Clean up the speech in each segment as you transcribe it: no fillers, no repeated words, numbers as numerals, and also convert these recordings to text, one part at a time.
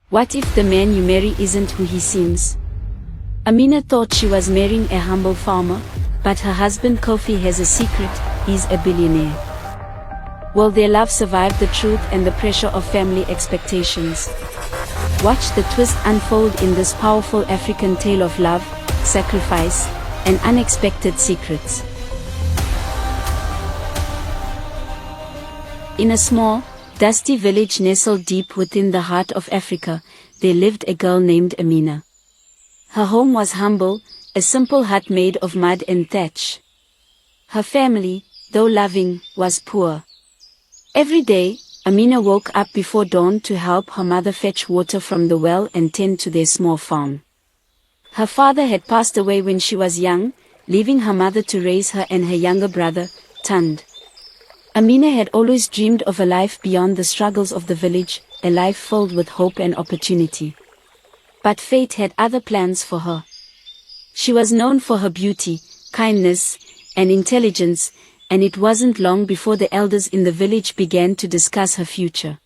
What if the man you marry isn't who he seems? Amina thought she was marrying a humble farmer, but her husband Kofi has a secret: he's a billionaire. Will their love survive the truth and the pressure of family expectations? Watch the twist unfold in this powerful African tale of love, sacrifice, and unexpected secrets. In a small, dusty village nestled deep within the heart of Africa, there lived a girl named Amina. Her home was humble, a simple hut made of mud and thatch. Her family, though loving, was poor. Every day, Amina woke up before dawn to help her mother fetch water from the well and tend to their small farm. Her father had passed away when she was young, leaving her mother to raise her and her younger brother, Tund. Amina had always dreamed of a life beyond the struggles of the village, a life filled with hope and opportunity. But fate had other plans for her. She was known for her beauty, kindness, and intelligence, and it wasn't long before the elders in the village began to discuss her future.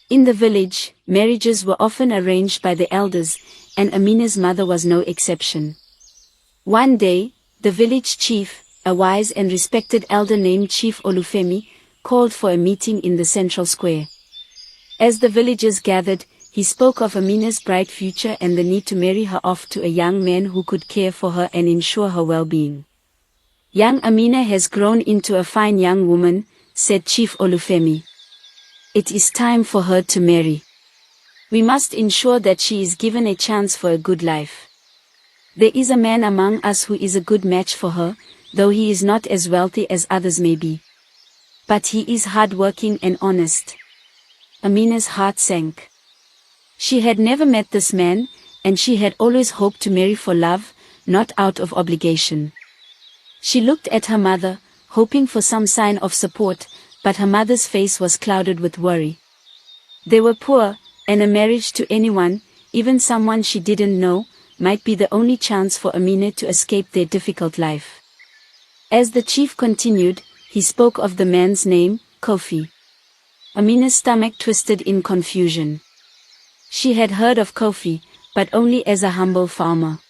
In the village, marriages were often arranged by the elders, and Amina's mother was no exception. One day, the village chief, a wise and respected elder named Chief Olufemi, called for a meeting in the central square. As the villagers gathered, he spoke of Amina's bright future and the need to marry her off to a young man who could care for her and ensure her well-being. "Young Amina has grown into a fine young woman," said Chief Olufemi. "It is time for her to marry. We must ensure that she is given a chance for a good life. There is a man among us who is a good match for her, though he is not as wealthy as others may be. But he is hard-working and honest." Amina's heart sank. She had never met this man, and she had always hoped to marry for love, not out of obligation. She looked at her mother, hoping for some sign of support, but her mother's face was clouded with worry. They were poor, and a marriage to anyone, even someone she didn't know, might be the only chance for Amina to escape their difficult life. As the chief continued, he spoke of the man's name, Kofi. Amina's stomach twisted in confusion. She had heard of Kofi, but only as a humble farmer.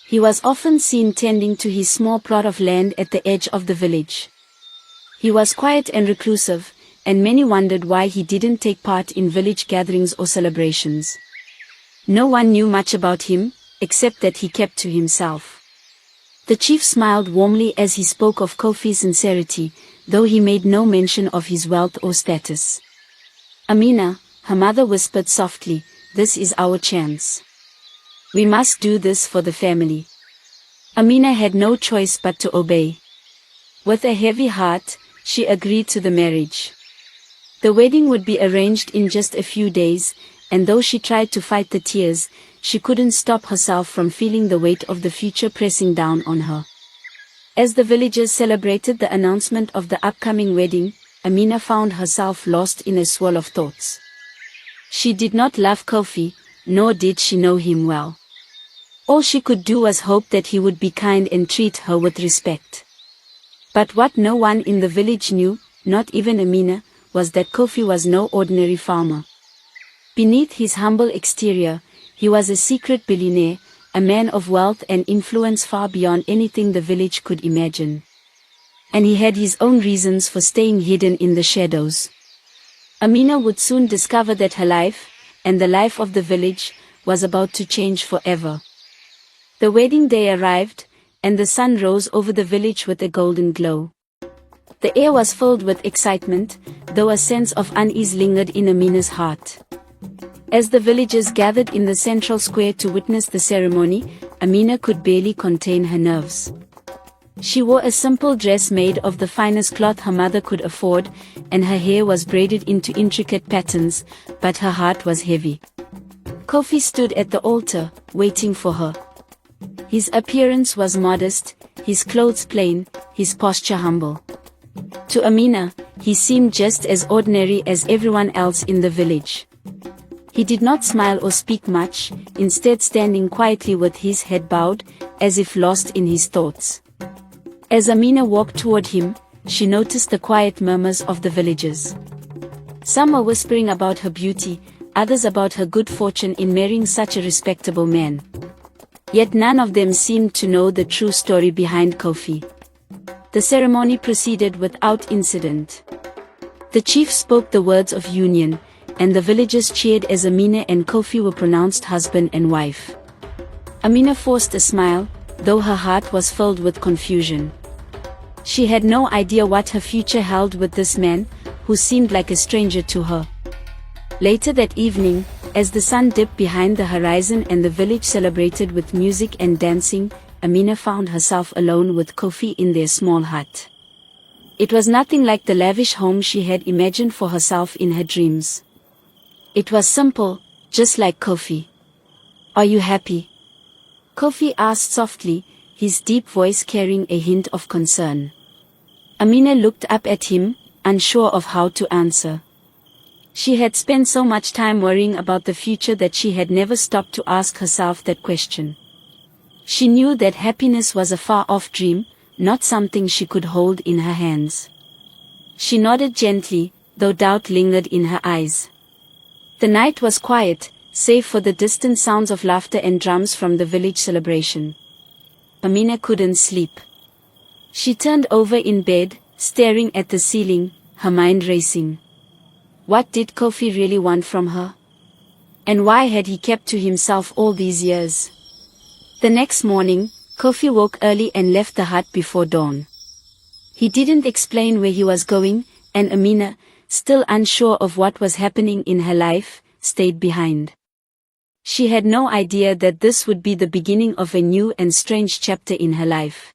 He was often seen tending to his small plot of land at the edge of the village. He was quiet and reclusive, and many wondered why he didn't take part in village gatherings or celebrations. No one knew much about him, except that he kept to himself. The chief smiled warmly as he spoke of Kofi's sincerity, though he made no mention of his wealth or status. "Amina," her mother whispered softly, "this is our chance. We must do this for the family." Amina had no choice but to obey. With a heavy heart, she agreed to the marriage. The wedding would be arranged in just a few days, and though she tried to fight the tears, she couldn't stop herself from feeling the weight of the future pressing down on her. As the villagers celebrated the announcement of the upcoming wedding, Amina found herself lost in a swirl of thoughts. She did not love Kofi, nor did she know him well. All she could do was hope that he would be kind and treat her with respect. But what no one in the village knew, not even Amina, was that Kofi was no ordinary farmer. Beneath his humble exterior, he was a secret billionaire, a man of wealth and influence far beyond anything the village could imagine. And he had his own reasons for staying hidden in the shadows. Amina would soon discover that her life, and the life of the village, was about to change forever. The wedding day arrived, and the sun rose over the village with a golden glow. The air was filled with excitement, though a sense of unease lingered in Amina's heart. As the villagers gathered in the central square to witness the ceremony, Amina could barely contain her nerves. She wore a simple dress made of the finest cloth her mother could afford, and her hair was braided into intricate patterns, but her heart was heavy. Kofi stood at the altar, waiting for her. His appearance was modest, his clothes plain, his posture humble. To Amina, he seemed just as ordinary as everyone else in the village. He did not smile or speak much, instead standing quietly with his head bowed, as if lost in his thoughts. As Amina walked toward him, she noticed the quiet murmurs of the villagers. Some were whispering about her beauty, others about her good fortune in marrying such a respectable man. Yet none of them seemed to know the true story behind Kofi. The ceremony proceeded without incident. The chief spoke the words of union, and the villagers cheered as Amina and Kofi were pronounced husband and wife. Amina forced a smile, though her heart was filled with confusion. She had no idea what her future held with this man, who seemed like a stranger to her. Later that evening, as the sun dipped behind the horizon and the village celebrated with music and dancing, Amina found herself alone with Kofi in their small hut. It was nothing like the lavish home she had imagined for herself in her dreams. It was simple, just like Kofi. "Are you happy?" Kofi asked softly, his deep voice carrying a hint of concern. Amina looked up at him, unsure of how to answer. She had spent so much time worrying about the future that she had never stopped to ask herself that question. She knew that happiness was a far-off dream, not something she could hold in her hands. She nodded gently, though doubt lingered in her eyes. The night was quiet, save for the distant sounds of laughter and drums from the village celebration. Amina couldn't sleep. She turned over in bed, staring at the ceiling, her mind racing. What did Kofi really want from her? And why had he kept to himself all these years? The next morning, Kofi woke early and left the hut before dawn. He didn't explain where he was going, and Amina, still unsure of what was happening in her life, stayed behind. She had no idea that this would be the beginning of a new and strange chapter in her life.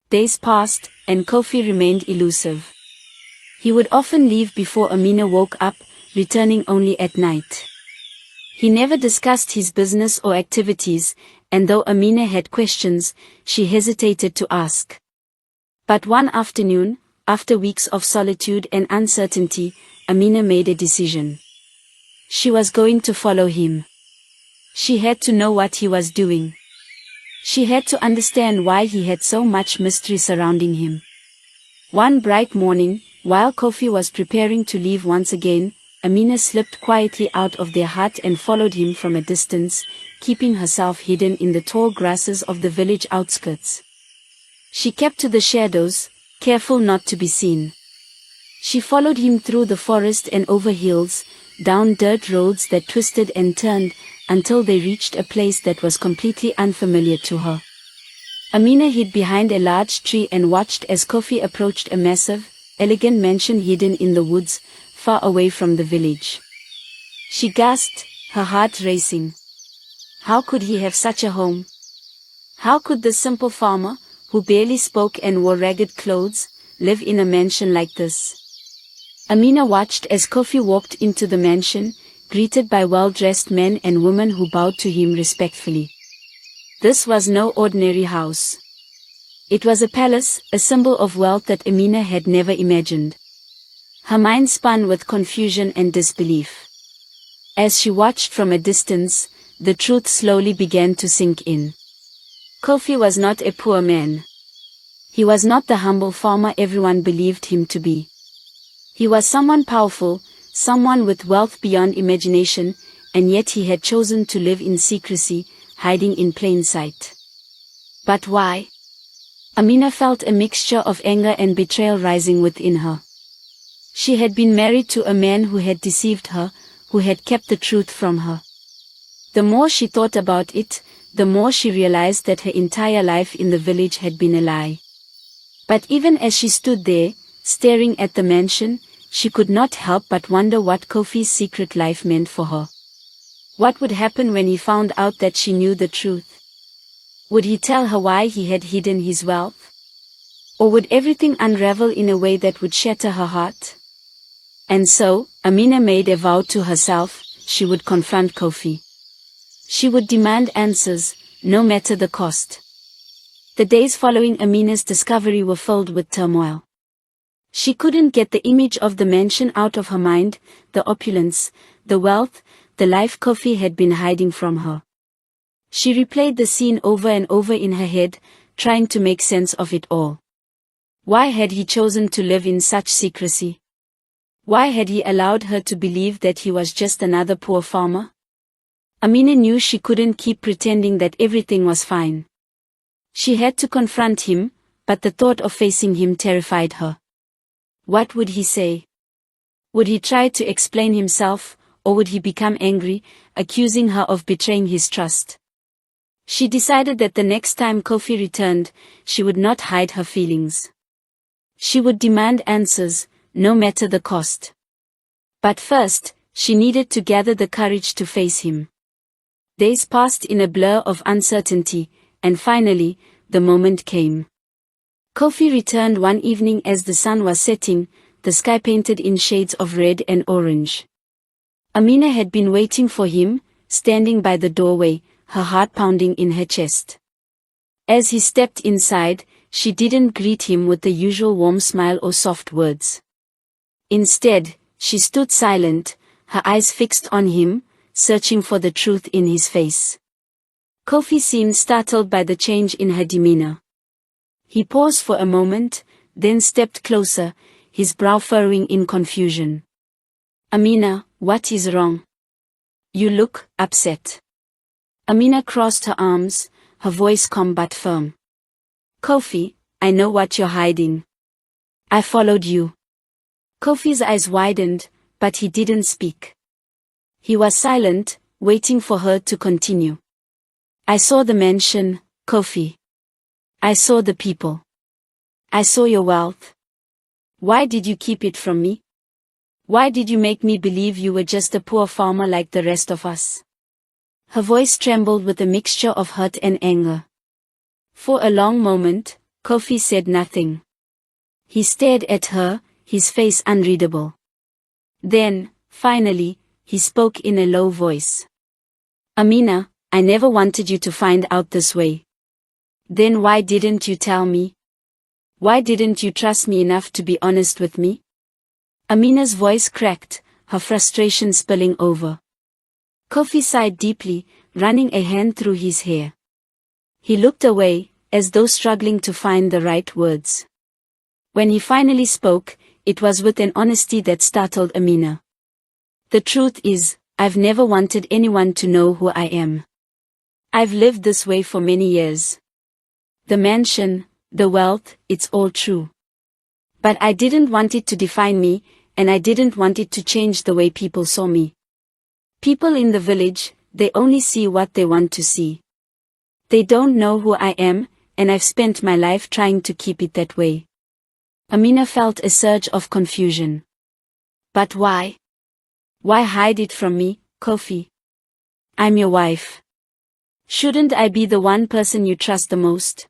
Days passed, and Kofi remained elusive. He would often leave before Amina woke up, returning only at night. He never discussed his business or activities, and though Amina had questions, she hesitated to ask. But one afternoon, after weeks of solitude and uncertainty, Amina made a decision. She was going to follow him. She had to know what he was doing. She had to understand why he had so much mystery surrounding him. One bright morning, while Kofi was preparing to leave once again, Amina slipped quietly out of their hut and followed him from a distance, keeping herself hidden in the tall grasses of the village outskirts. She kept to the shadows, careful not to be seen. She followed him through the forest and over hills, down dirt roads that twisted and turned, until they reached a place that was completely unfamiliar to her. Amina hid behind a large tree and watched as Kofi approached a massive, elegant mansion hidden in the woods, far away from the village. She gasped, her heart racing. How could he have such a home? How could this simple farmer, who barely spoke and wore ragged clothes, live in a mansion like this? Amina watched as Kofi walked into the mansion, greeted by well-dressed men and women who bowed to him respectfully. This was no ordinary house. It was a palace, a symbol of wealth that Amina had never imagined. Her mind spun with confusion and disbelief. As she watched from a distance, the truth slowly began to sink in. Kofi was not a poor man. He was not the humble farmer everyone believed him to be. He was someone powerful, someone with wealth beyond imagination, and yet he had chosen to live in secrecy, hiding in plain sight. But why? Amina felt a mixture of anger and betrayal rising within her. She had been married to a man who had deceived her, who had kept the truth from her. The more she thought about it, the more she realized that her entire life in the village had been a lie. But even as she stood there, staring at the mansion, she could not help but wonder what Kofi's secret life meant for her. What would happen when he found out that she knew the truth? Would he tell her why he had hidden his wealth? Or would everything unravel in a way that would shatter her heart? And so, Amina made a vow to herself, she would confront Kofi. She would demand answers, no matter the cost. The days following Amina's discovery were filled with turmoil. She couldn't get the image of the mansion out of her mind, the opulence, the wealth, the life Kofi had been hiding from her. She replayed the scene over and over in her head, trying to make sense of it all. Why had he chosen to live in such secrecy? Why had he allowed her to believe that he was just another poor farmer? Amina knew she couldn't keep pretending that everything was fine. She had to confront him, but the thought of facing him terrified her. What would he say? Would he try to explain himself, or would he become angry, accusing her of betraying his trust? She decided that the next time Kofi returned, she would not hide her feelings. She would demand answers, no matter the cost. But first, she needed to gather the courage to face him. Days passed in a blur of uncertainty, and finally, the moment came. Kofi returned one evening as the sun was setting, the sky painted in shades of red and orange. Amina had been waiting for him, standing by the doorway, her heart pounding in her chest. As he stepped inside, she didn't greet him with the usual warm smile or soft words. Instead, she stood silent, her eyes fixed on him, searching for the truth in his face. Kofi seemed startled by the change in her demeanor. He paused for a moment, then stepped closer, his brow furrowing in confusion. Amina, what is wrong? You look upset. Amina crossed her arms, her voice calm but firm. Kofi, I know what you're hiding. I followed you. Kofi's eyes widened, but he didn't speak. He was silent, waiting for her to continue. I saw the mansion, Kofi. I saw the people. I saw your wealth. Why did you keep it from me? Why did you make me believe you were just a poor farmer like the rest of us? Her voice trembled with a mixture of hurt and anger. For a long moment, Kofi said nothing. He stared at her, his face unreadable. Then, finally, he spoke in a low voice. Amina, I never wanted you to find out this way. Then why didn't you tell me? Why didn't you trust me enough to be honest with me? Amina's voice cracked, her frustration spilling over. Kofi sighed deeply, running a hand through his hair. He looked away, as though struggling to find the right words. When he finally spoke, it was with an honesty that startled Amina. The truth is, I've never wanted anyone to know who I am. I've lived this way for many years. The mansion, the wealth, it's all true. But I didn't want it to define me, and I didn't want it to change the way people saw me. People in the village, they only see what they want to see. They don't know who I am, and I've spent my life trying to keep it that way. Amina felt a surge of confusion. But why? Why hide it from me, Kofi? I'm your wife. Shouldn't I be the one person you trust the most?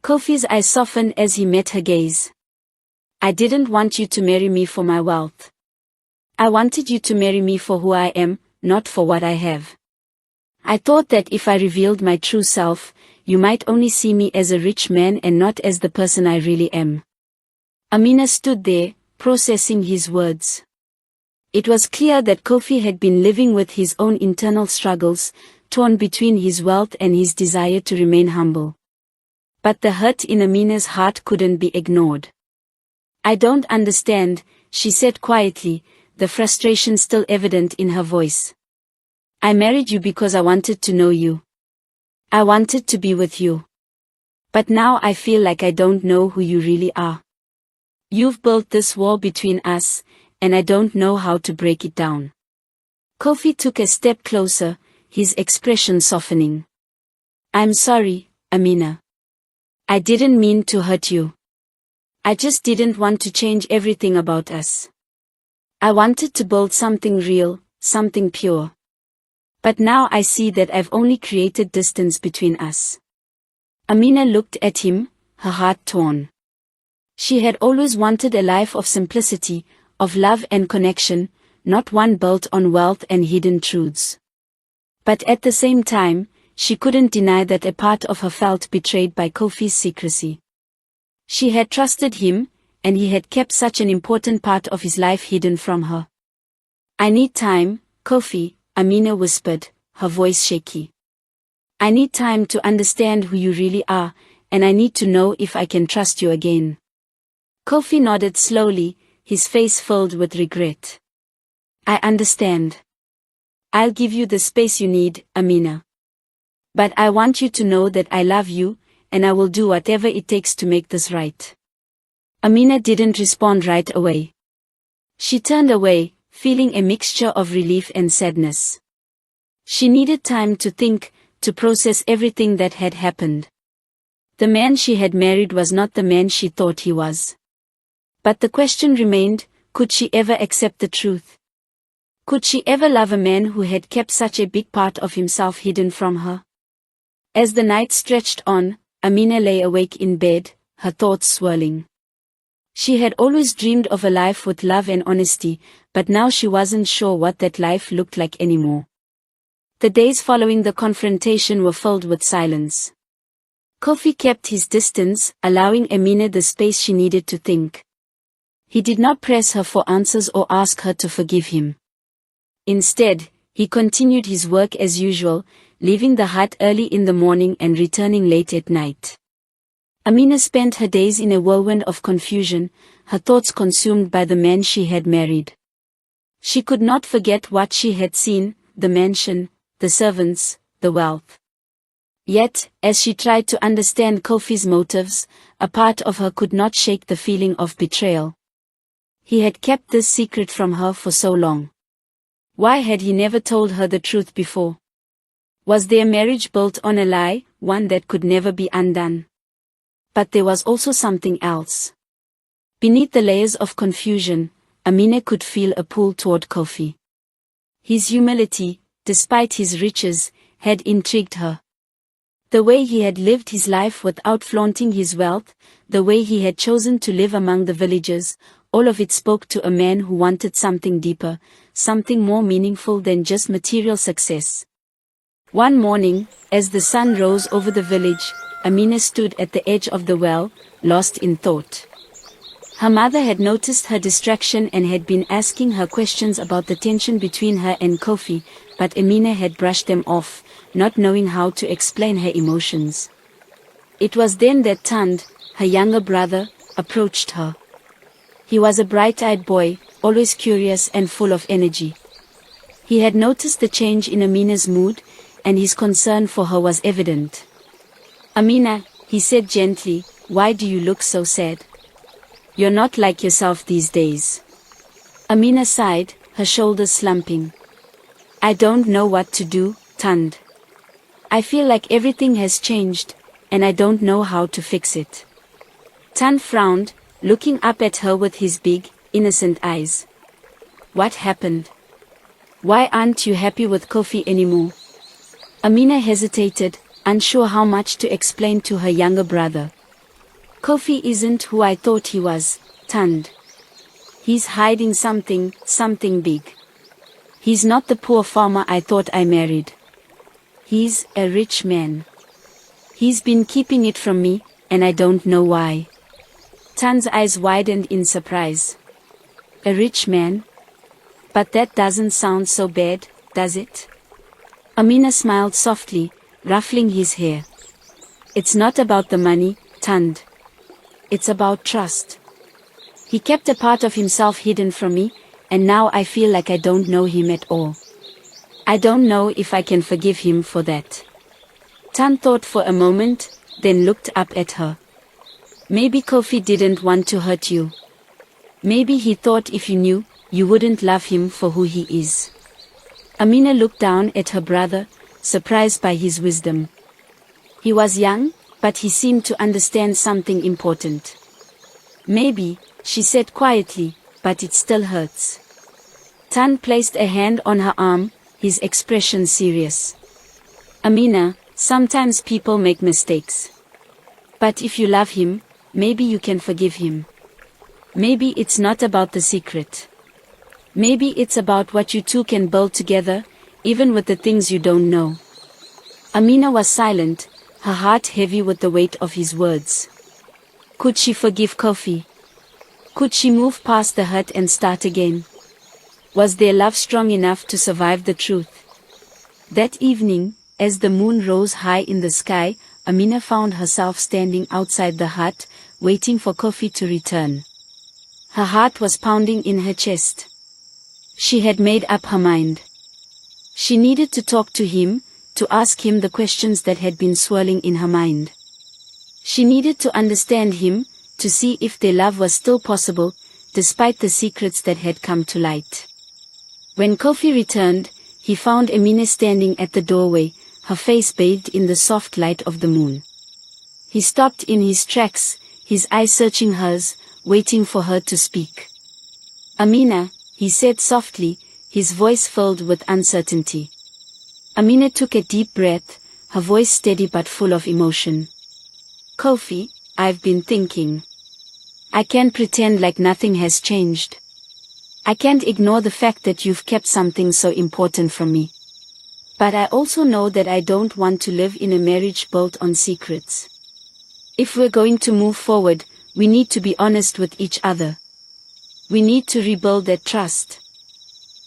Kofi's eyes softened as he met her gaze. I didn't want you to marry me for my wealth. I wanted you to marry me for who I am, not for what I have. I thought that if I revealed my true self, you might only see me as a rich man and not as the person I really am. Amina stood there, processing his words. It was clear that Kofi had been living with his own internal struggles, torn between his wealth and his desire to remain humble. But the hurt in Amina's heart couldn't be ignored. I don't understand, she said quietly, the frustration still evident in her voice. I married you because I wanted to know you. I wanted to be with you. But now I feel like I don't know who you really are. You've built this wall between us, and I don't know how to break it down. Kofi took a step closer, his expression softening. I'm sorry, Amina. I didn't mean to hurt you. I just didn't want to change everything about us. I wanted to build something real, something pure. But now I see that I've only created distance between us. Amina looked at him, her heart torn. She had always wanted a life of simplicity, of love and connection, not one built on wealth and hidden truths. But at the same time, she couldn't deny that a part of her felt betrayed by Kofi's secrecy. She had trusted him, and he had kept such an important part of his life hidden from her. I need time, Kofi, Amina whispered, her voice shaky. I need time to understand who you really are, and I need to know if I can trust you again. Kofi nodded slowly, his face filled with regret. I understand. I'll give you the space you need, Amina. But I want you to know that I love you, and I will do whatever it takes to make this right. Amina didn't respond right away. She turned away, feeling a mixture of relief and sadness. She needed time to think, to process everything that had happened. The man she had married was not the man she thought he was. But the question remained, could she ever accept the truth? Could she ever love a man who had kept such a big part of himself hidden from her? As the night stretched on, Amina lay awake in bed, her thoughts swirling. She had always dreamed of a life with love and honesty, but now she wasn't sure what that life looked like anymore. The days following the confrontation were filled with silence. Kofi kept his distance, allowing Amina the space she needed to think. He did not press her for answers or ask her to forgive him. Instead, he continued his work as usual, leaving the hut early in the morning and returning late at night. Amina spent her days in a whirlwind of confusion, her thoughts consumed by the man she had married. She could not forget what she had seen, the mansion, the servants, the wealth. Yet, as she tried to understand Kofi's motives, a part of her could not shake the feeling of betrayal. He had kept this secret from her for so long. Why had he never told her the truth before? Was their marriage built on a lie, one that could never be undone? But there was also something else. Beneath the layers of confusion, Amina could feel a pull toward Kofi. His humility, despite his riches, had intrigued her. The way he had lived his life without flaunting his wealth, the way he had chosen to live among the villagers, all of it spoke to a man who wanted something deeper, something more meaningful than just material success. One morning, as the sun rose over the village, Amina stood at the edge of the well, lost in thought. Her mother had noticed her distraction and had been asking her questions about the tension between her and Kofi, but Amina had brushed them off, not knowing how to explain her emotions. It was then that Tand, her younger brother, approached her. He was a bright-eyed boy, always curious and full of energy. He had noticed the change in Amina's mood, and his concern for her was evident. "Amina," he said gently, "why do you look so sad? You're not like yourself these days." Amina sighed, her shoulders slumping. "I don't know what to do, Tand. I feel like everything has changed, and I don't know how to fix it." Tand frowned, looking up at her with his big, innocent eyes. "What happened? Why aren't you happy with Kofi anymore?" Amina hesitated, unsure how much to explain to her younger brother. "Kofi isn't who I thought he was, Tand. He's hiding something big. He's not the poor farmer I thought I married. He's a rich man. He's been keeping it from me, and I don't know why." Tand's eyes widened in surprise. "A rich man? But that doesn't sound so bad, does it?" Amina smiled softly, ruffling his hair. "It's not about the money, Tand. It's about trust. He kept a part of himself hidden from me, and now I feel like I don't know him at all. I don't know if I can forgive him for that." Tand thought for a moment, then looked up at her. "Maybe Kofi didn't want to hurt you. Maybe he thought if you knew, you wouldn't love him for who he is." Amina looked down at her brother, surprised by his wisdom. He was young, but he seemed to understand something important. "Maybe," she said quietly, "but it still hurts." Tand placed a hand on her arm, his expression serious. "Amina, sometimes people make mistakes. But if you love him, maybe you can forgive him. Maybe it's not about the secret. Maybe it's about what you two can build together, even with the things you don't know." Amina was silent, her heart heavy with the weight of his words. Could she forgive Kofi? Could she move past the hurt and start again? Was their love strong enough to survive the truth? That evening, as the moon rose high in the sky, Amina found herself standing outside the hut, waiting for Kofi to return. Her heart was pounding in her chest. She had made up her mind. She needed to talk to him, to ask him the questions that had been swirling in her mind. She needed to understand him, to see if their love was still possible, despite the secrets that had come to light. When Kofi returned, he found Amina standing at the doorway, her face bathed in the soft light of the moon. He stopped in his tracks, his eyes searching hers, waiting for her to speak. "Amina," he said softly, his voice filled with uncertainty. Amina took a deep breath, her voice steady but full of emotion. "Kofi, I've been thinking. I can't pretend like nothing has changed. I can't ignore the fact that you've kept something so important from me. But I also know that I don't want to live in a marriage built on secrets. If we're going to move forward, we need to be honest with each other. We need to rebuild that trust."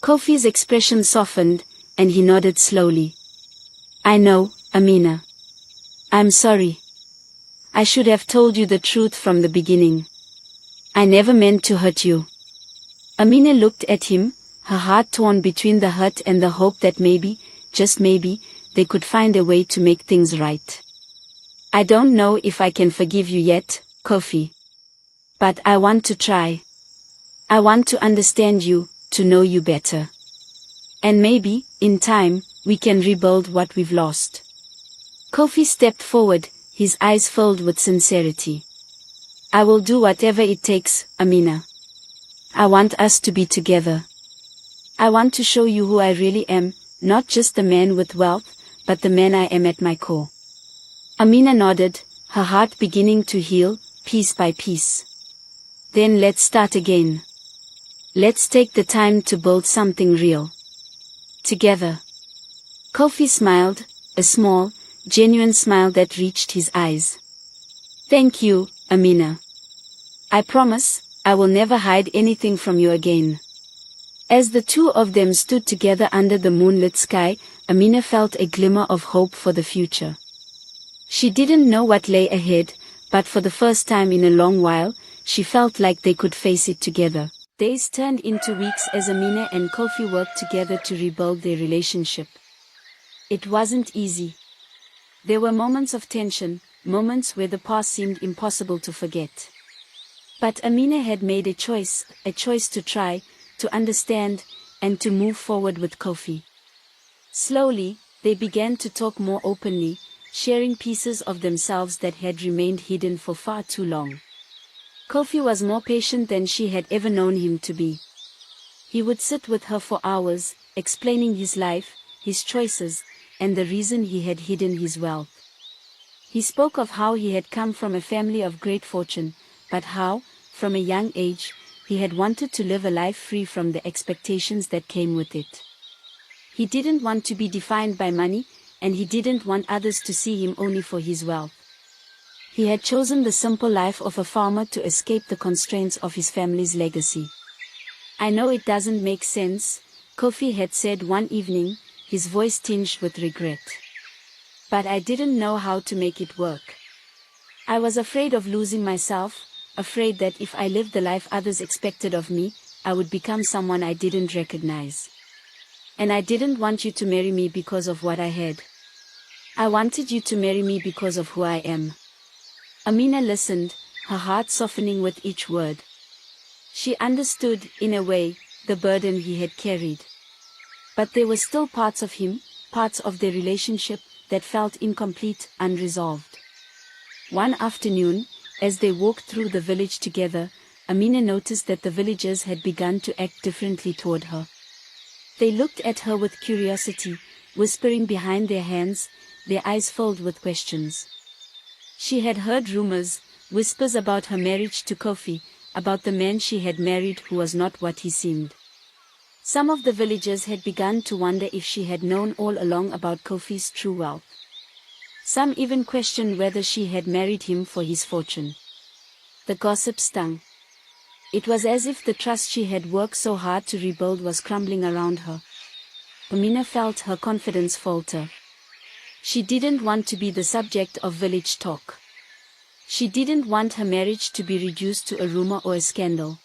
Kofi's expression softened, and he nodded slowly. "I know, Amina. I'm sorry. I should have told you the truth from the beginning. I never meant to hurt you." Amina looked at him, her heart torn between the hurt and the hope that maybe, just maybe, they could find a way to make things right. "I don't know if I can forgive you yet, Kofi. But I want to try. I want to understand you, to know you better. And maybe, in time, we can rebuild what we've lost." Kofi stepped forward, his eyes filled with sincerity. "I will do whatever it takes, Amina. I want us to be together. I want to show you who I really am, not just the man with wealth, but the man I am at my core." Amina nodded, her heart beginning to heal, piece by piece. "Then let's start again. Let's take the time to build something real. Together." Kofi smiled, a small, genuine smile that reached his eyes. "Thank you, Amina. I promise, I will never hide anything from you again." As the two of them stood together under the moonlit sky, Amina felt a glimmer of hope for the future. She didn't know what lay ahead, but for the first time in a long while, she felt like they could face it together. Days turned into weeks as Amina and Kofi worked together to rebuild their relationship. It wasn't easy. There were moments of tension, moments where the past seemed impossible to forget. But Amina had made a choice to try, to understand, and to move forward with Kofi. Slowly, they began to talk more openly, sharing pieces of themselves that had remained hidden for far too long. Kofi was more patient than she had ever known him to be. He would sit with her for hours, explaining his life, his choices, and the reason he had hidden his wealth. He spoke of how he had come from a family of great fortune, but how, from a young age, he had wanted to live a life free from the expectations that came with it. He didn't want to be defined by money, and he didn't want others to see him only for his wealth. He had chosen the simple life of a farmer to escape the constraints of his family's legacy. "I know it doesn't make sense," Kofi had said one evening, his voice tinged with regret. "But I didn't know how to make it work. I was afraid of losing myself, afraid that if I lived the life others expected of me, I would become someone I didn't recognize. And I didn't want you to marry me because of what I had. I wanted you to marry me because of who I am." Amina listened, her heart softening with each word. She understood, in a way, the burden he had carried. But there were still parts of him, parts of their relationship, that felt incomplete, unresolved. One afternoon, as they walked through the village together, Amina noticed that the villagers had begun to act differently toward her. They looked at her with curiosity, whispering behind their hands, their eyes filled with questions. She had heard rumors, whispers about her marriage to Kofi, about the man she had married who was not what he seemed. Some of the villagers had begun to wonder if she had known all along about Kofi's true wealth. Some even questioned whether she had married him for his fortune. The gossip stung. It was as if the trust she had worked so hard to rebuild was crumbling around her. Amina felt her confidence falter. She didn't want to be the subject of village talk. She didn't want her marriage to be reduced to a rumor or a scandal.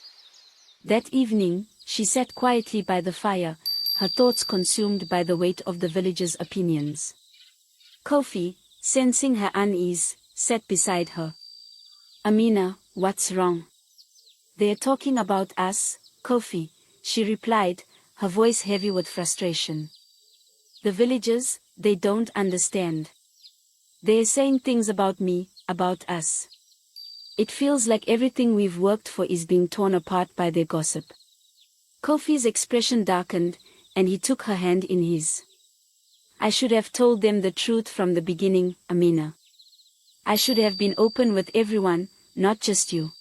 That evening, she sat quietly by the fire, her thoughts consumed by the weight of the villagers' opinions. Kofi, sensing her unease, sat beside her. "Amina, what's wrong?" "They're talking about us, Kofi," she replied, her voice heavy with frustration. "The villagers, they don't understand. They're saying things about me, about us. It feels like everything we've worked for is being torn apart by their gossip." Kofi's expression darkened, and he took her hand in his. "I should have told them the truth from the beginning, Amina. I should have been open with everyone, not just you.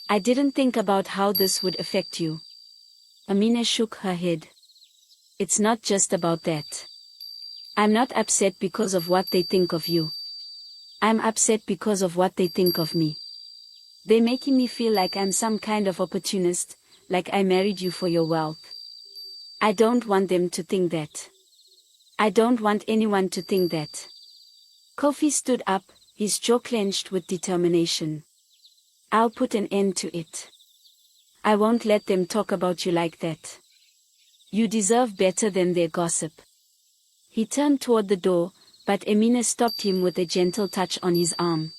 I didn't think about how this would affect you." Amina shook her head. "It's not just about that. I'm not upset because of what they think of you. I'm upset because of what they think of me. They're making me feel like I'm some kind of opportunist, like I married you for your wealth. I don't want them to think that. I don't want anyone to think that." Kofi stood up, his jaw clenched with determination. "I'll put an end to it. I won't let them talk about you like that. You deserve better than their gossip." He turned toward the door, but Amina stopped him with a gentle touch on his arm.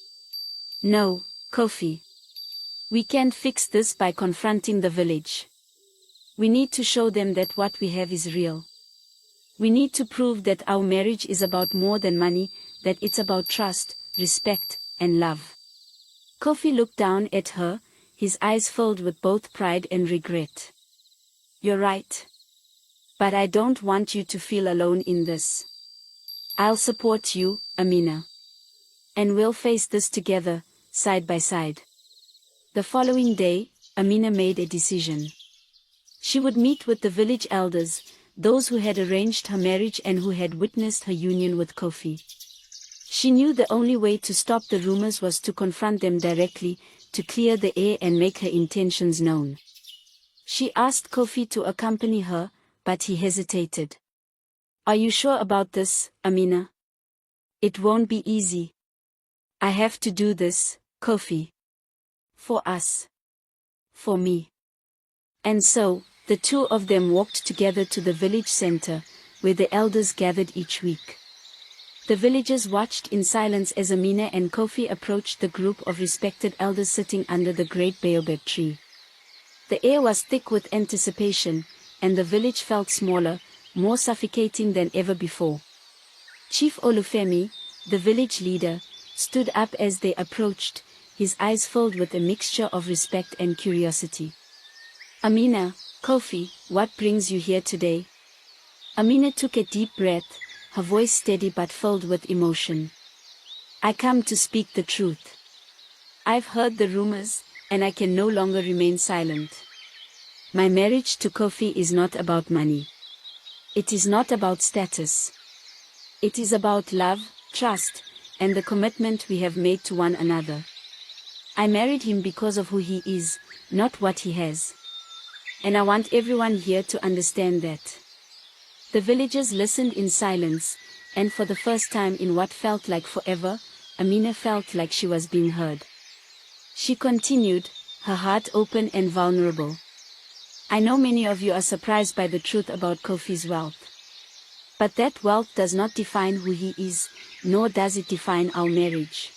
"No, Kofi. We can't fix this by confronting the village. We need to show them that what we have is real. We need to prove that our marriage is about more than money, that it's about trust, respect, and love." Kofi looked down at her, his eyes filled with both pride and regret. "You're right. But I don't want you to feel alone in this. I'll support you, Amina. And we'll face this together, side by side." The following day, Amina made a decision. She would meet with the village elders, those who had arranged her marriage and who had witnessed her union with Kofi. She knew the only way to stop the rumors was to confront them directly, to clear the air and make her intentions known. She asked Kofi to accompany her, but he hesitated. "Are you sure about this, Amina? It won't be easy. I have to do this, Kofi. For us. For me." And so, the two of them walked together to the village center, where the elders gathered each week. The villagers watched in silence as Amina and Kofi approached the group of respected elders sitting under the great baobab tree. The air was thick with anticipation, and the village felt smaller, more suffocating than ever before. Chief Olufemi, the village leader, stood up as they approached, his eyes filled with a mixture of respect and curiosity. "Amina, Kofi, what brings you here today?" Amina took a deep breath, her voice steady but filled with emotion. "I come to speak the truth. I've heard the rumors, and I can no longer remain silent. My marriage to Kofi is not about money. It is not about status. It is about love, trust, and the commitment we have made to one another. I married him because of who he is, not what he has. And I want everyone here to understand that." The villagers listened in silence, and for the first time in what felt like forever, Amina felt like she was being heard. She continued, her heart open and vulnerable. "I know many of you are surprised by the truth about Kofi's wealth. But that wealth does not define who he is, nor does it define our marriage.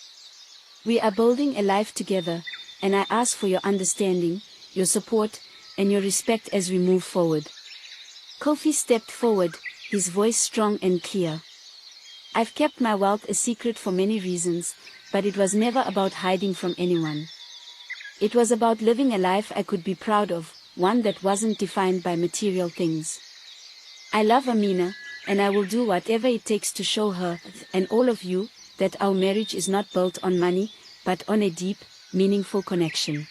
We are building a life together, and I ask for your understanding, your support, and your respect as we move forward." Kofi stepped forward, his voice strong and clear. "I've kept my wealth a secret for many reasons, but it was never about hiding from anyone. It was about living a life I could be proud of, one that wasn't defined by material things. I love Amina, and I will do whatever it takes to show her, and all of you, that our marriage is not built on money, but on a deep, meaningful connection."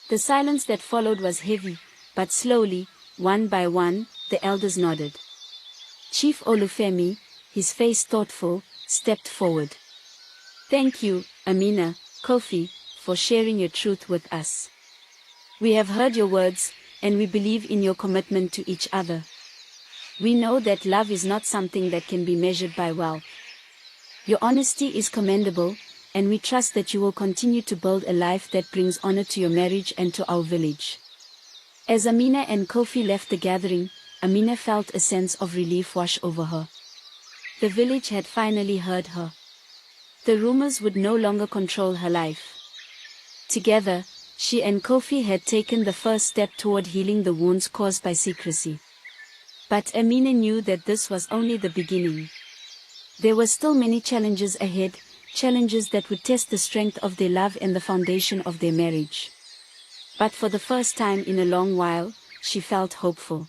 The silence that followed was heavy, but slowly, one by one, the elders nodded. Chief Olufemi, his face thoughtful, stepped forward. "Thank you, Amina, Kofi, for sharing your truth with us. We have heard your words, and we believe in your commitment to each other. We know that love is not something that can be measured by wealth. Your honesty is commendable, and we trust that you will continue to build a life that brings honor to your marriage and to our village." As Amina and Kofi left the gathering, Amina felt a sense of relief wash over her. The village had finally heard her. The rumors would no longer control her life. Together, she and Kofi had taken the first step toward healing the wounds caused by secrecy. But Amina knew that this was only the beginning. There were still many challenges ahead, challenges that would test the strength of their love and the foundation of their marriage. But for the first time in a long while, she felt hopeful.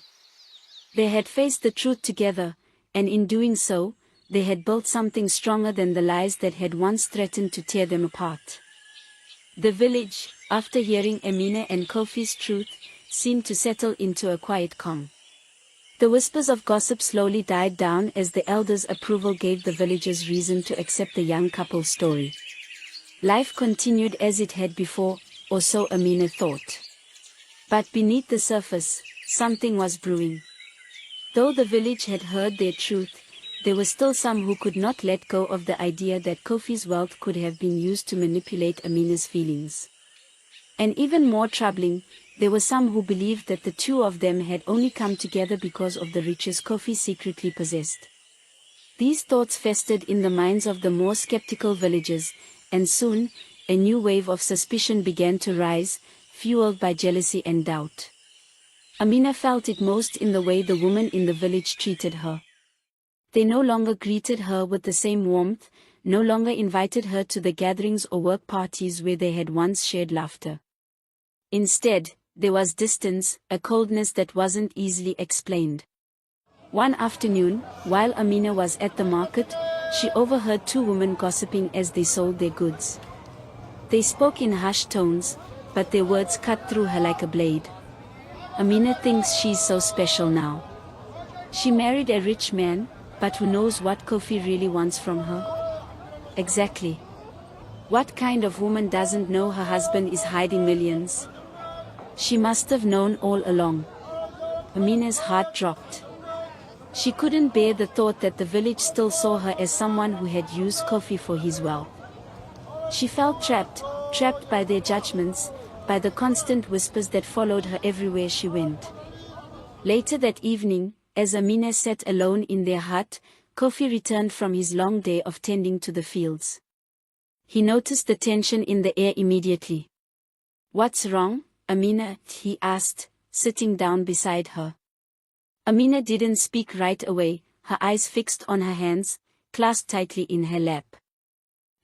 They had faced the truth together, and in doing so, they had built something stronger than the lies that had once threatened to tear them apart. The village, after hearing Amina and Kofi's truth, seemed to settle into a quiet calm. The whispers of gossip slowly died down as the elders' approval gave the villagers reason to accept the young couple's story. Life continued as it had before, or so Amina thought. But beneath the surface, something was brewing. Though the village had heard their truth, there were still some who could not let go of the idea that Kofi's wealth could have been used to manipulate Amina's feelings. And even more troubling, there were some who believed that the two of them had only come together because of the riches Kofi secretly possessed. These thoughts festered in the minds of the more skeptical villagers, and soon, a new wave of suspicion began to rise, fueled by jealousy and doubt. Amina felt it most in the way the women in the village treated her. They no longer greeted her with the same warmth, no longer invited her to the gatherings or work parties where they had once shared laughter. Instead, there was distance, a coldness that wasn't easily explained. One afternoon, while Amina was at the market, she overheard two women gossiping as they sold their goods. They spoke in hushed tones, but their words cut through her like a blade. Amina thinks she's so special now. She married a rich man, but who knows what Kofi really wants from her? Exactly. What kind of woman doesn't know her husband is hiding millions? She must have known all along. Amina's heart dropped. She couldn't bear the thought that the village still saw her as someone who had used Kofi for his wealth. She felt trapped by their judgments, by the constant whispers that followed her everywhere she went. Later that evening, as Amina sat alone in their hut, Kofi returned from his long day of tending to the fields. He noticed the tension in the air immediately. "What's wrong, Amina?" he asked, sitting down beside her. Amina didn't speak right away, her eyes fixed on her hands, clasped tightly in her lap.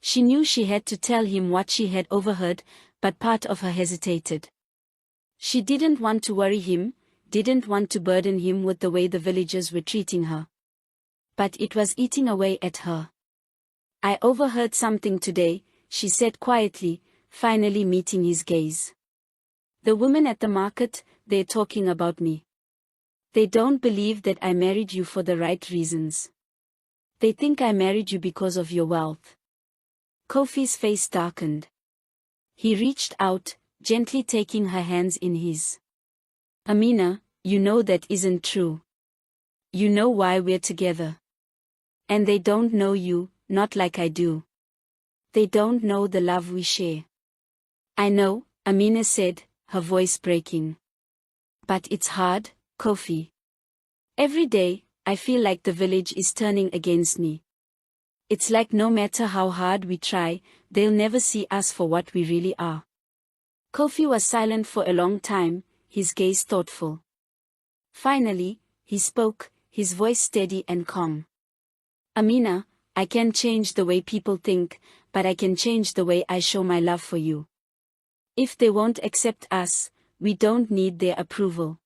She knew she had to tell him what she had overheard, but part of her hesitated. She didn't want to worry him, didn't want to burden him with the way the villagers were treating her. But it was eating away at her. "I overheard something today," she said quietly, finally meeting his gaze. "The women at the market, they're talking about me. They don't believe that I married you for the right reasons. They think I married you because of your wealth." Kofi's face darkened. He reached out, gently taking her hands in his. "Amina, you know that isn't true. You know why we're together. And they don't know you, not like I do. They don't know the love we share." "I know," Amina said, her voice breaking. "But it's hard, Kofi. Every day, I feel like the village is turning against me. It's like no matter how hard we try, they'll never see us for what we really are." Kofi was silent for a long time, his gaze thoughtful. Finally, he spoke, his voice steady and calm. "Amina, I can change the way people think, but I can change the way I show my love for you. If they won't accept us, we don't need their approval.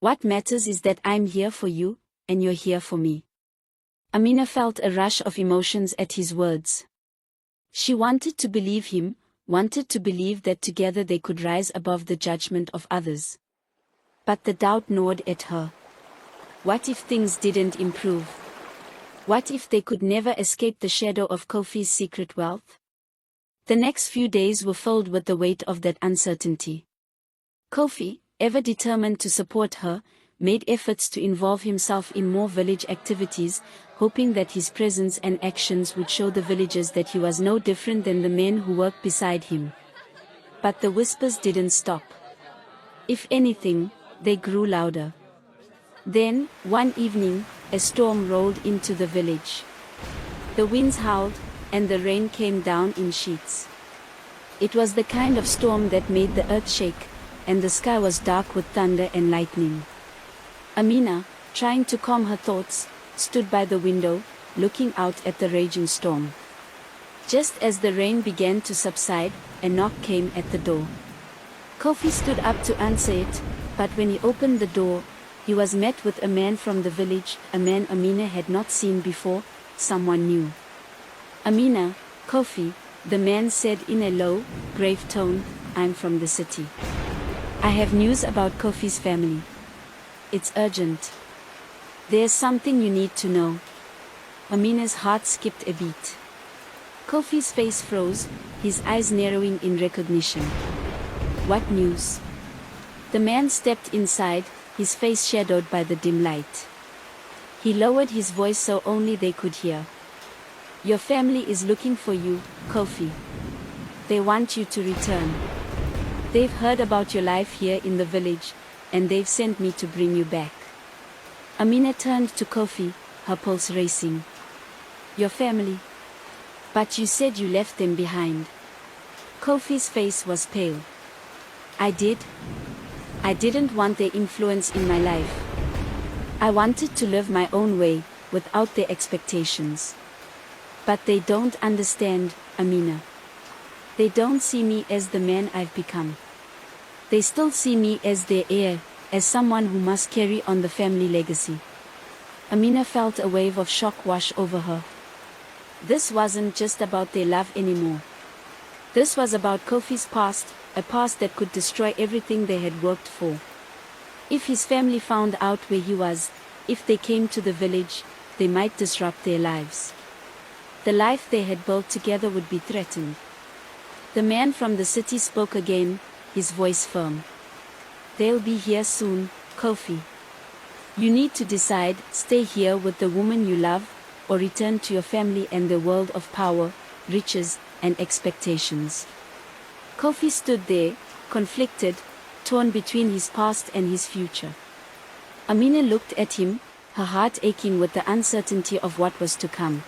What matters is that I'm here for you, and you're here for me." Amina felt a rush of emotions at his words. She wanted to believe him, wanted to believe that together they could rise above the judgment of others. But the doubt gnawed at her. What if things didn't improve? What if they could never escape the shadow of Kofi's secret wealth? The next few days were filled with the weight of that uncertainty. Kofi, ever determined to support her, made efforts to involve himself in more village activities, hoping that his presence and actions would show the villagers that he was no different than the men who worked beside him. But the whispers didn't stop. If anything, they grew louder. Then, one evening, a storm rolled into the village. The winds howled, and the rain came down in sheets. It was the kind of storm that made the earth shake, and the sky was dark with thunder and lightning. Amina, trying to calm her thoughts, stood by the window, looking out at the raging storm. Just as the rain began to subside, a knock came at the door. Kofi stood up to answer it, but when he opened the door, he was met with a man from the village, a man Amina had not seen before, someone new. "Amina, Kofi," the man said in a low, grave tone, "I'm from the city. I have news about Kofi's family. It's urgent. There's something you need to know." Amina's heart skipped a beat. Kofi's face froze, his eyes narrowing in recognition. "What news?" The man stepped inside, his face shadowed by the dim light. He lowered his voice so only they could hear. "Your family is looking for you, Kofi. They want you to return. They've heard about your life here in the village, and they've sent me to bring you back." Amina turned to Kofi, her pulse racing. "Your family? But you said you left them behind." Kofi's face was pale. "I did. I didn't want their influence in my life. I wanted to live my own way, without their expectations. But they don't understand, Amina. They don't see me as the man I've become. They still see me as their heir, as someone who must carry on the family legacy." Amina felt a wave of shock wash over her. This wasn't just about their love anymore. This was about Kofi's past, a past that could destroy everything they had worked for. If his family found out where he was, if they came to the village, they might disrupt their lives. The life they had built together would be threatened. The man from the city spoke again, his voice firm. "They'll be here soon, Kofi. You need to decide, stay here with the woman you love, or return to your family and the world of power, riches, and expectations." Kofi stood there, conflicted, torn between his past and his future. Amina looked at him, her heart aching with the uncertainty of what was to come.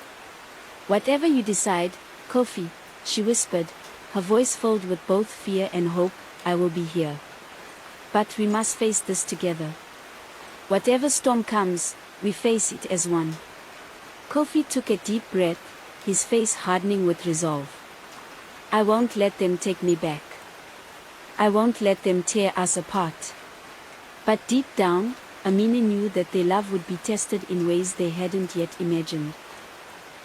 "Whatever you decide, Kofi," she whispered, her voice filled with both fear and hope, "I will be here. But we must face this together. Whatever storm comes, we face it as one." Kofi took a deep breath, his face hardening with resolve. "I won't let them take me back. I won't let them tear us apart." But deep down, Amina knew that their love would be tested in ways they hadn't yet imagined.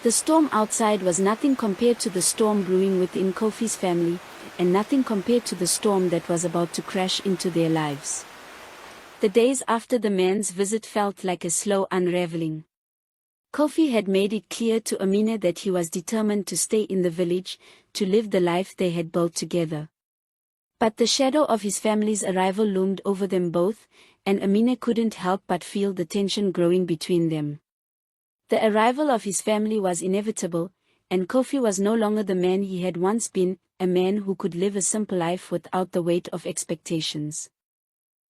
The storm outside was nothing compared to the storm brewing within Kofi's family, and nothing compared to the storm that was about to crash into their lives. The days after the man's visit felt like a slow unraveling. Kofi had made it clear to Amina that he was determined to stay in the village, to live the life they had built together. But the shadow of his family's arrival loomed over them both, and Amina couldn't help but feel the tension growing between them. The arrival of his family was inevitable, and Kofi was no longer the man he had once been, a man who could live a simple life without the weight of expectations.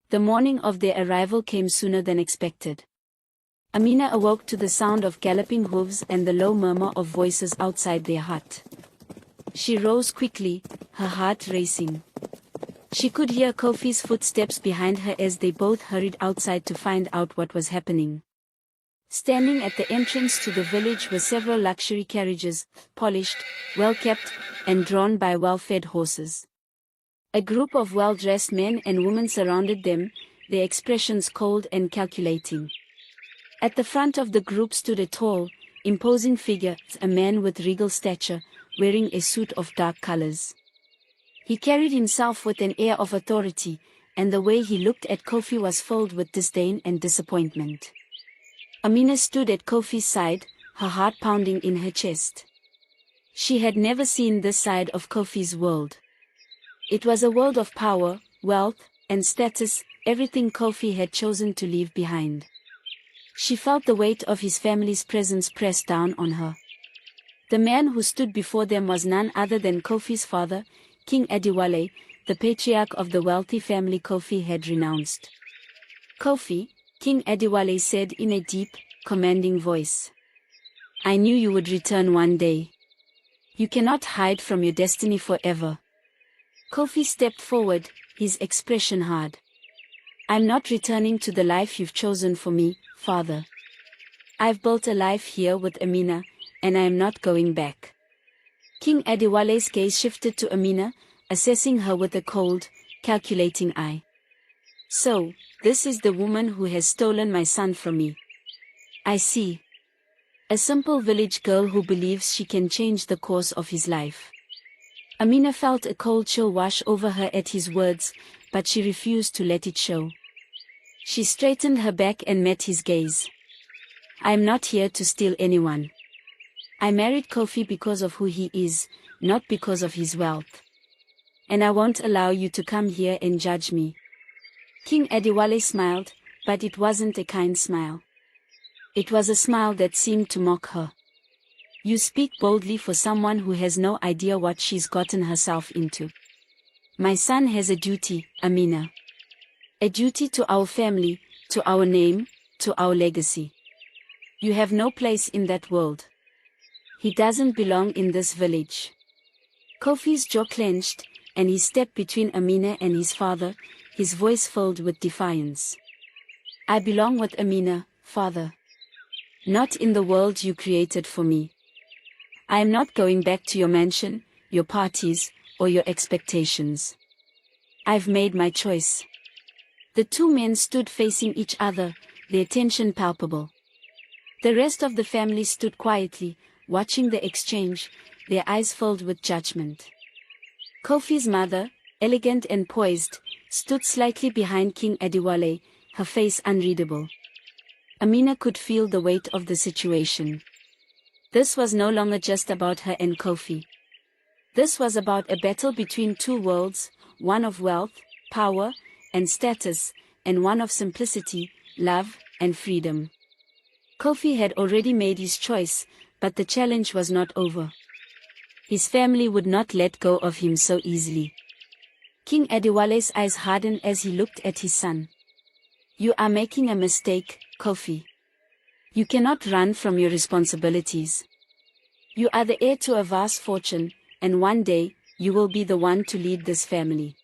The morning of their arrival came sooner than expected. Amina awoke to the sound of galloping hooves and the low murmur of voices outside their hut. She rose quickly, her heart racing. She could hear Kofi's footsteps behind her as they both hurried outside to find out what was happening. Standing at the entrance to the village were several luxury carriages, polished, well-kept, and drawn by well-fed horses. A group of well-dressed men and women surrounded them, their expressions cold and calculating. At the front of the group stood a tall, imposing figure, a man with regal stature, wearing a suit of dark colors. He carried himself with an air of authority, and the way he looked at Kofi was filled with disdain and disappointment. Amina stood at Kofi's side, her heart pounding in her chest. She had never seen this side of Kofi's world. It was a world of power, wealth, and status, everything Kofi had chosen to leave behind. She felt the weight of his family's presence press down on her. The man who stood before them was none other than Kofi's father, King Adiwale, the patriarch of the wealthy family Kofi had renounced. "Kofi," King Adewale said in a deep, commanding voice. "I knew you would return one day. You cannot hide from your destiny forever." Kofi stepped forward, his expression hard. "I'm not returning to the life you've chosen for me, father. I've built a life here with Amina, and I am not going back." King Adewale's gaze shifted to Amina, assessing her with a cold, calculating eye. "So, this is the woman who has stolen my son from me. I see. A simple village girl who believes she can change the course of his life." Amina felt a cold chill wash over her at his words, but she refused to let it show. She straightened her back and met his gaze. "I am not here to steal anyone. I married Kofi because of who he is, not because of his wealth. And I won't allow you to come here and judge me." King Adewale smiled, but it wasn't a kind smile. It was a smile that seemed to mock her. "You speak boldly for someone who has no idea what she's gotten herself into. My son has a duty, Amina. A duty to our family, to our name, to our legacy. You have no place in that world. He doesn't belong in this village." Kofi's jaw clenched, and he stepped between Amina and his father, his voice filled with defiance. "I belong with Amina, father. Not in the world you created for me. I am not going back to your mansion, your parties, or your expectations. I've made my choice." The two men stood facing each other, their tension palpable. The rest of the family stood quietly, watching the exchange, their eyes filled with judgment. Kofi's mother, elegant and poised, stood slightly behind King Adewale, her face unreadable. Amina could feel the weight of the situation. This was no longer just about her and Kofi. This was about a battle between two worlds, one of wealth, power, and status, and one of simplicity, love, and freedom. Kofi had already made his choice, but the challenge was not over. His family would not let go of him so easily. King Adewale's eyes hardened as he looked at his son. "You are making a mistake, Kofi. You cannot run from your responsibilities. You are the heir to a vast fortune, and one day, you will be the one to lead this family.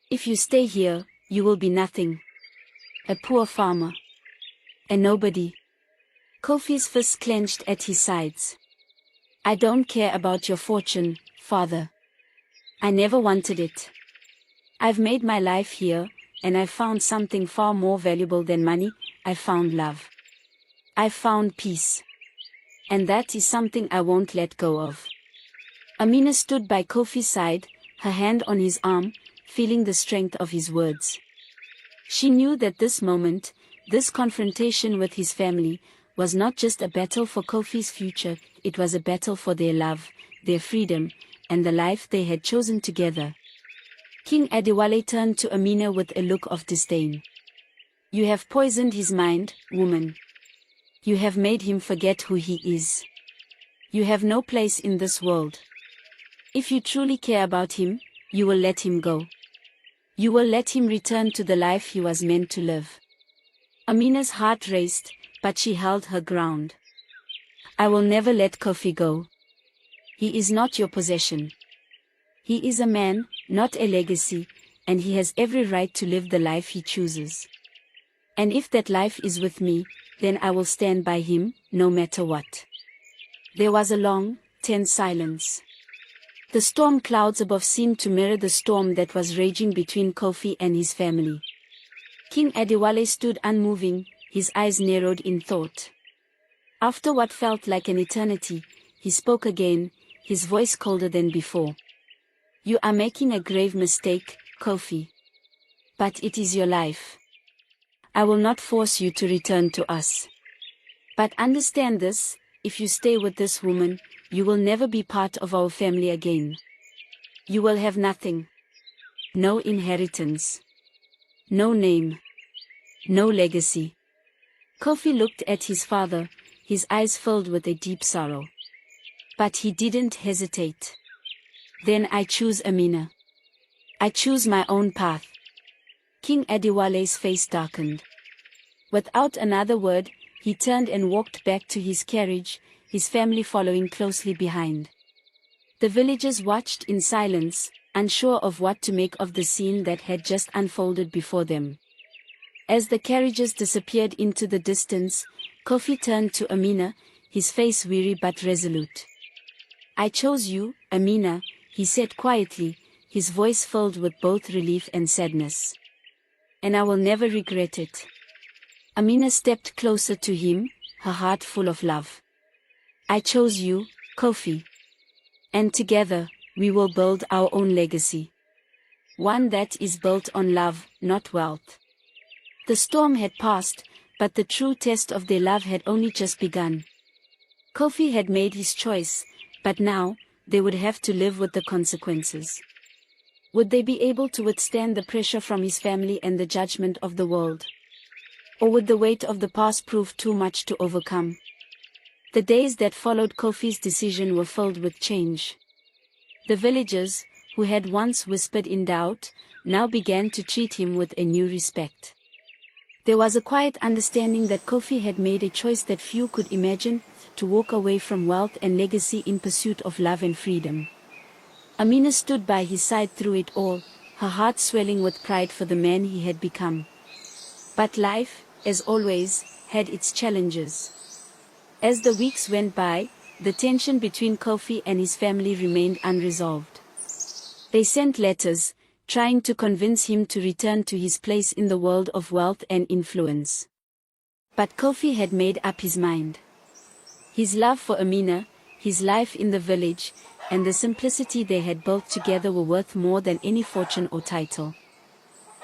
If you stay here, you will be nothing. A poor farmer. A nobody." Kofi's fists clenched at his sides. "I don't care about your fortune, father. I never wanted it. I've made my life here, and I've found something far more valuable than money. I found love. I found peace. And that is something I won't let go of." Amina stood by Kofi's side, her hand on his arm, feeling the strength of his words. She knew that this moment, this confrontation with his family, was not just a battle for Kofi's future, it was a battle for their love, their freedom, and the life they had chosen together. King Adewale turned to Amina with a look of disdain. "You have poisoned his mind, woman. You have made him forget who he is. You have no place in this world. If you truly care about him, you will let him go. You will let him return to the life he was meant to live." Amina's heart raced, but she held her ground. "I will never let Kofi go. He is not your possession. He is a man, not a legacy, and he has every right to live the life he chooses. And if that life is with me, then I will stand by him, no matter what." There was a long, tense silence. The storm clouds above seemed to mirror the storm that was raging between Kofi and his family. King Adewale stood unmoving, his eyes narrowed in thought. After what felt like an eternity, he spoke again, his voice colder than before. "You are making a grave mistake, Kofi. But it is your life. I will not force you to return to us. But understand this, if you stay with this woman, you will never be part of our family again. You will have nothing. No inheritance. No name. No legacy." Kofi looked at his father, his eyes filled with a deep sorrow. But he didn't hesitate. "Then I choose Amina. I choose my own path. King Adewale's face darkened. Without another word, he turned and walked back to his carriage, his family following closely behind. The villagers watched in silence, unsure of what to make of the scene that had just unfolded before them. As the carriages disappeared into the distance, Kofi turned to Amina, his face weary but resolute. "I chose you, Amina," he said quietly, his voice filled with both relief and sadness. "And I will never regret it." Amina stepped closer to him, her heart full of love. "I chose you, Kofi. And together, we will build our own legacy. One that is built on love, not wealth." The storm had passed, but the true test of their love had only just begun. Kofi had made his choice, but now, they would have to live with the consequences. Would they be able to withstand the pressure from his family and the judgment of the world? Or would the weight of the past prove too much to overcome? The days that followed Kofi's decision were filled with change. The villagers, who had once whispered in doubt, now began to treat him with a new respect. There was a quiet understanding that Kofi had made a choice that few could imagine, to walk away from wealth and legacy in pursuit of love and freedom. Amina stood by his side through it all, her heart swelling with pride for the man he had become. But life, as always, had its challenges. As the weeks went by, the tension between Kofi and his family remained unresolved. They sent letters, trying to convince him to return to his place in the world of wealth and influence. But Kofi had made up his mind. His love for Amina, his life in the village, and the simplicity they had built together were worth more than any fortune or title.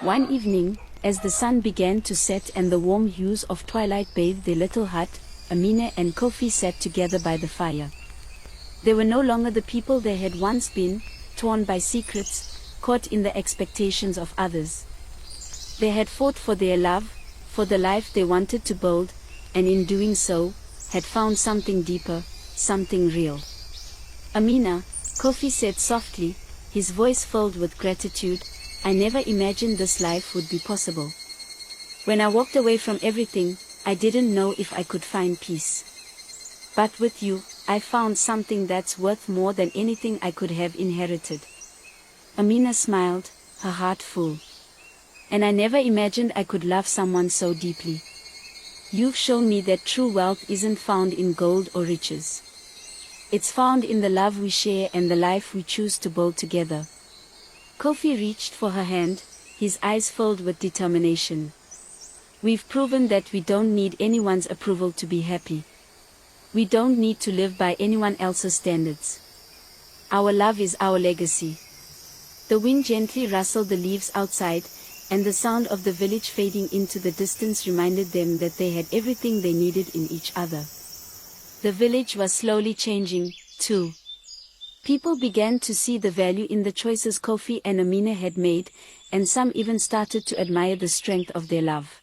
One evening, as the sun began to set and the warm hues of twilight bathed their little hut, Amina and Kofi sat together by the fire. They were no longer the people they had once been, torn by secrets, caught in the expectations of others. They had fought for their love, for the life they wanted to build, and in doing so, had found something deeper, something real. "Amina," Kofi said softly, his voice filled with gratitude, "I never imagined this life would be possible. When I walked away from everything, I didn't know if I could find peace. But with you, I found something that's worth more than anything I could have inherited." Amina smiled, her heart full. "And I never imagined I could love someone so deeply. You've shown me that true wealth isn't found in gold or riches. It's found in the love we share and the life we choose to build together." Kofi reached for her hand, his eyes filled with determination. "We've proven that we don't need anyone's approval to be happy. We don't need to live by anyone else's standards. Our love is our legacy." The wind gently rustled the leaves outside, and the sound of the village fading into the distance reminded them that they had everything they needed in each other. The village was slowly changing, too. People began to see the value in the choices Kofi and Amina had made, and some even started to admire the strength of their love.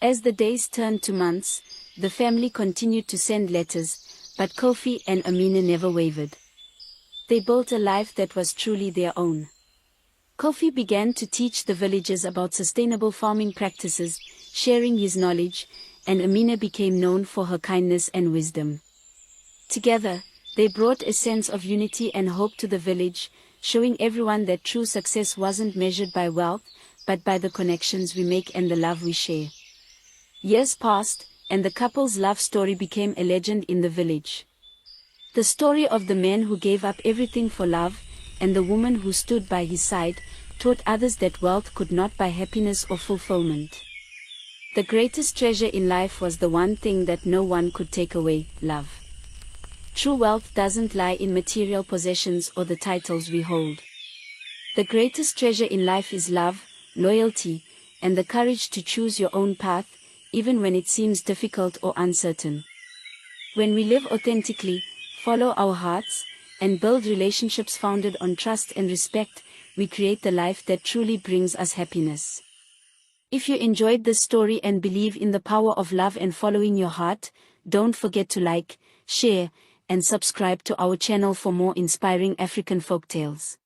As the days turned to months, the family continued to send letters, but Kofi and Amina never wavered. They built a life that was truly their own. Kofi began to teach the villagers about sustainable farming practices, sharing his knowledge, and Amina became known for her kindness and wisdom. Together, they brought a sense of unity and hope to the village, showing everyone that true success wasn't measured by wealth, but by the connections we make and the love we share. Years passed, and the couple's love story became a legend in the village. The story of the man who gave up everything for love, and the woman who stood by his side, taught others that wealth could not buy happiness or fulfillment. The greatest treasure in life was the one thing that no one could take away: love. True wealth doesn't lie in material possessions or the titles we hold. The greatest treasure in life is love, loyalty, and the courage to choose your own path, even when it seems difficult or uncertain. When we live authentically, follow our hearts, and build relationships founded on trust and respect, we create the life that truly brings us happiness. If you enjoyed this story and believe in the power of love and following your heart, don't forget to like, share, and subscribe to our channel for more inspiring African folktales.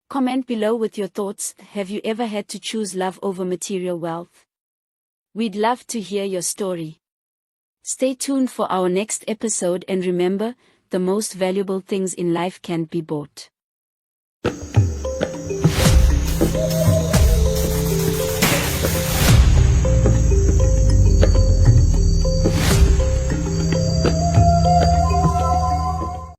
Comment below with your thoughts. Have you ever had to choose love over material wealth? We'd love to hear your story. Stay tuned for our next episode, and remember, the most valuable things in life can't be bought.